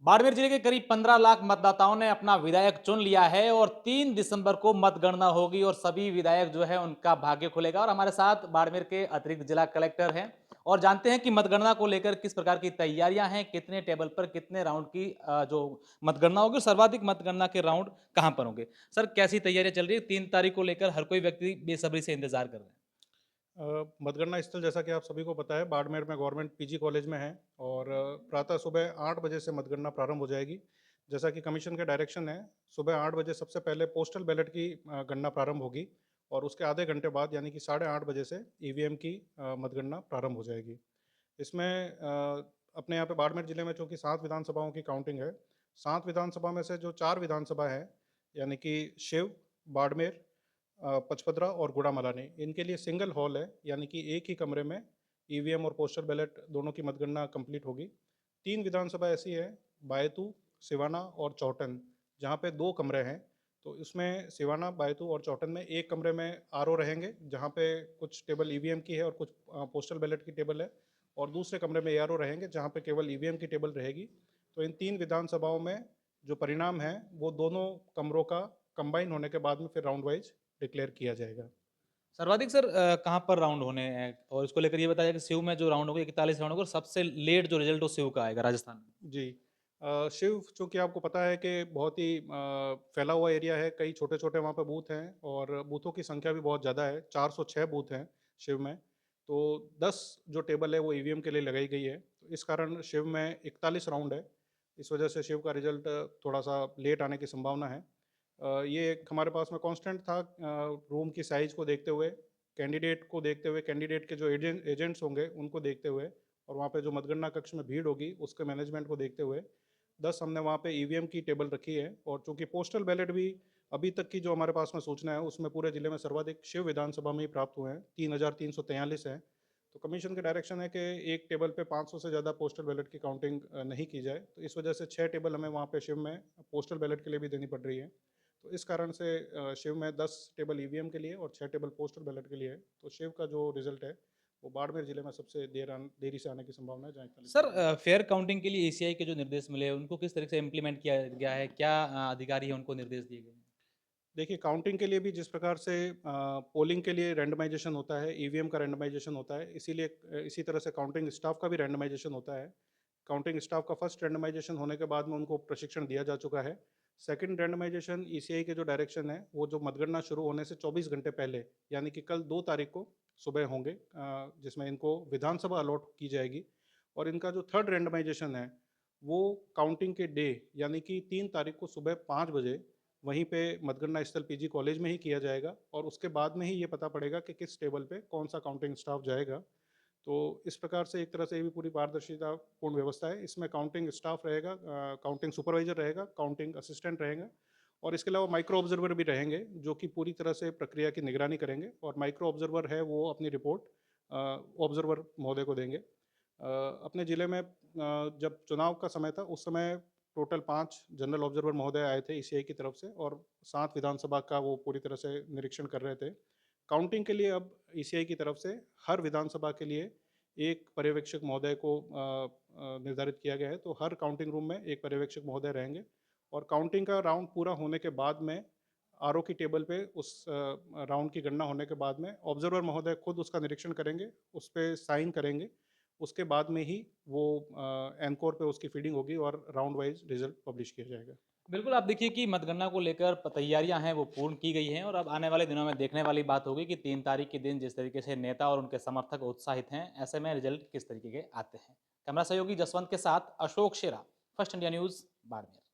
बाड़मेर जिले के करीब 15 लाख मतदाताओं ने अपना विधायक चुन लिया है और 3 दिसंबर को मतगणना होगी और सभी विधायक जो है उनका भाग्य खुलेगा। और हमारे साथ बाड़मेर के अतिरिक्त जिला कलेक्टर हैं और जानते हैं कि मतगणना को लेकर किस प्रकार की तैयारियां हैं, कितने टेबल पर कितने राउंड की जो मतगणना होगी और सर्वाधिक मतगणना के राउंड कहां पर होंगे। सर, कैसी तैयारियां चल रही है? 3 तारीख को लेकर हर कोई व्यक्ति बेसब्री से इंतजार कर रहे हैं। मतगणना स्थल जैसा कि आप सभी को पता है बाड़मेर में गवर्नमेंट पीजी कॉलेज में है और प्रातः सुबह 8 बजे से मतगणना प्रारंभ हो जाएगी। जैसा कि कमीशन के डायरेक्शन है, सुबह 8 बजे सबसे पहले पोस्टल बैलेट की गणना प्रारंभ होगी और उसके आधे घंटे बाद यानी कि 8:30 बजे से ईवीएम की मतगणना प्रारंभ हो जाएगी। इसमें अपने यहाँ पे बाड़मेर जिले में चूँकि 7 विधानसभाओं की काउंटिंग है, 7 विधानसभा में से जो 4 विधानसभा है, यानी कि शिव, बाड़मेर, पचपदरा और गुड़ामलानी, इनके लिए सिंगल हॉल है, यानी कि एक ही कमरे में ईवीएम और पोस्टल बैलेट दोनों की मतगणना कंप्लीट होगी। 3 विधानसभा ऐसी है, बायतू, सिवाना और चौटन, जहाँ पे 2 कमरे हैं। तो इसमें सिवाना, बायतू और चौटन में एक कमरे में आरओ रहेंगे, जहाँ पे कुछ टेबल ईवीएम की है और कुछ पोस्टल बैलेट की टेबल है, और दूसरे कमरे में एआरओ रहेंगे, जहाँ पे केवल ईवीएम की टेबल रहेगी। तो इन 3 विधानसभाओं में जो परिणाम है, वो दोनों कमरों का कंबाइन होने के बाद में फिर राउंड वाइज डिक्लेयर किया जाएगा। सर्वाधिक सर कहाँ पर राउंड होने हैं और इसको लेकर ये बताया कि शिव में जो राउंड होगा 41 राउंड होगा और सबसे लेट जो रिजल्ट हो शिव का आएगा राजस्थान में। जी। शिव चूँकि आपको पता है कि बहुत ही फैला हुआ एरिया है, कई छोटे-छोटे वहाँ पे बूथ हैं और बूथों की संख्या भी बहुत ज़्यादा है, 406 बूथ हैं शिव में। तो 10 जो टेबल है वो ईवीएम के लिए लगाई गई है। तो इस कारण शिव में 41 राउंड है। इस वजह से शिव का रिज़ल्ट थोड़ा-सा लेट आने की संभावना है। ये एक हमारे पास में कांस्टेंट था, रूम की साइज़ को देखते हुए, कैंडिडेट को देखते हुए, कैंडिडेट के जो एजेंट्स होंगे उनको देखते हुए और वहाँ पे जो मतगणना कक्ष में भीड़ होगी उसके मैनेजमेंट को देखते हुए 10 हमने वहाँ पे ईवीएम की टेबल रखी है। और चूँकि पोस्टल बैलेट भी अभी तक की जो हमारे पास में सूचना है उसमें पूरे जिले में सर्वाधिक शिव विधानसभा में ही प्राप्त हुए हैं, 3,343 हैं। तो कमीशन के डायरेक्शन है कि एक टेबल पे 500 से ज़्यादा पोस्टल बैलेट की काउंटिंग नहीं की जाए। तो इस वजह से 6 टेबल हमें वहाँ पे शिव में पोस्टल बैलेट के लिए भी देनी पड़ रही है। तो इस कारण से शिव में 10 टेबल ईवीएम के लिए और 6 टेबल पोस्टल बैलेट के लिए है। तो शिव का जो रिज़ल्ट है, वो बाड़मेर जिले में सबसे देरी से आने की संभावना है, जहाँ 41 सर, राउंड है। फेयर काउंटिंग के लिए एसीआई के जो निर्देश मिले हैं उनको किस तरह से इम्प्लीमेंट किया गया है? क्या अधिकारी है उनको निर्देश दिए गए हैं? देखिए, काउंटिंग के लिए भी जिस प्रकार से पोलिंग के लिए रैंडमाइजेशन होता है, ईवीएम का रैंडमाइजेशन होता है, इसीलिए इसी तरह से काउंटिंग स्टाफ का भी रैंडमाइजेशन होता है। काउंटिंग स्टाफ का फर्स्ट रैंडमाइजेशन होने के बाद में उनको प्रशिक्षण दिया जा चुका है। सेकंड रैंडमाइजेशन ईसीआई के जो डायरेक्शन है, वो जो मतगणना शुरू होने से 24 घंटे पहले, यानी कि कल 2 तारीख को सुबह होंगे, जिसमें इनको विधानसभा अलॉट की जाएगी। और इनका जो थर्ड रैंडमाइजेशन है, वो काउंटिंग के डे यानी कि 3 तारीख को सुबह 5 बजे वहीं पे मतगणना स्थल पीजी कॉलेज में ही किया जाएगा और उसके बाद में ही ये पता पड़ेगा कि किस टेबल पे कौन-सा काउंटिंग स्टाफ जाएगा। तो इस प्रकार से एक तरह से ये भी पूरी पारदर्शिता पूर्ण व्यवस्था है। इसमें काउंटिंग स्टाफ रहेगा, काउंटिंग सुपरवाइज़र रहेगा, काउंटिंग असिस्टेंट रहेगा और इसके अलावा माइक्रो ऑब्जर्वर भी रहेंगे, जो कि पूरी तरह से प्रक्रिया की निगरानी करेंगे। और माइक्रो ऑब्जर्वर है, वो अपनी रिपोर्ट ऑब्जर्वर महोदय को देंगे। अपने ज़िले में जब चुनाव का समय था, उस समय टोटल 5 जनरल ऑब्जर्वर महोदय आए थे ईसीआई की तरफ से और 7 विधानसभा का वो पूरी तरह से निरीक्षण कर रहे थे। काउंटिंग के लिए अब ईसीआई की तरफ से हर विधानसभा के लिए एक पर्यवेक्षक महोदय को निर्धारित किया गया है। तो हर काउंटिंग रूम में एक पर्यवेक्षक महोदय रहेंगे और काउंटिंग का राउंड पूरा होने के बाद में आरओ की टेबल पे उस राउंड की गणना होने के बाद में ऑब्जर्वर महोदय खुद उसका निरीक्षण करेंगे, उस पे साइन करेंगे। उसके बाद में ही वो एनकोर पे उसकी फीडिंग होगी और राउंड वाइज़ रिज़ल्ट पब्लिश किया जाएगा। बिल्कुल, आप देखिए कि मतगणना को लेकर तैयारियां हैं वो पूर्ण की गई हैं और अब आने वाले दिनों में देखने वाली बात होगी कि 3 तारीख के दिन जिस तरीके से नेता और उनके समर्थक उत्साहित हैं, ऐसे में रिजल्ट किस तरीके के आते हैं। कैमरा सहयोगी जसवंत के साथ अशोक शेरा, फर्स्ट इंडिया न्यूज़, बाड़मेर।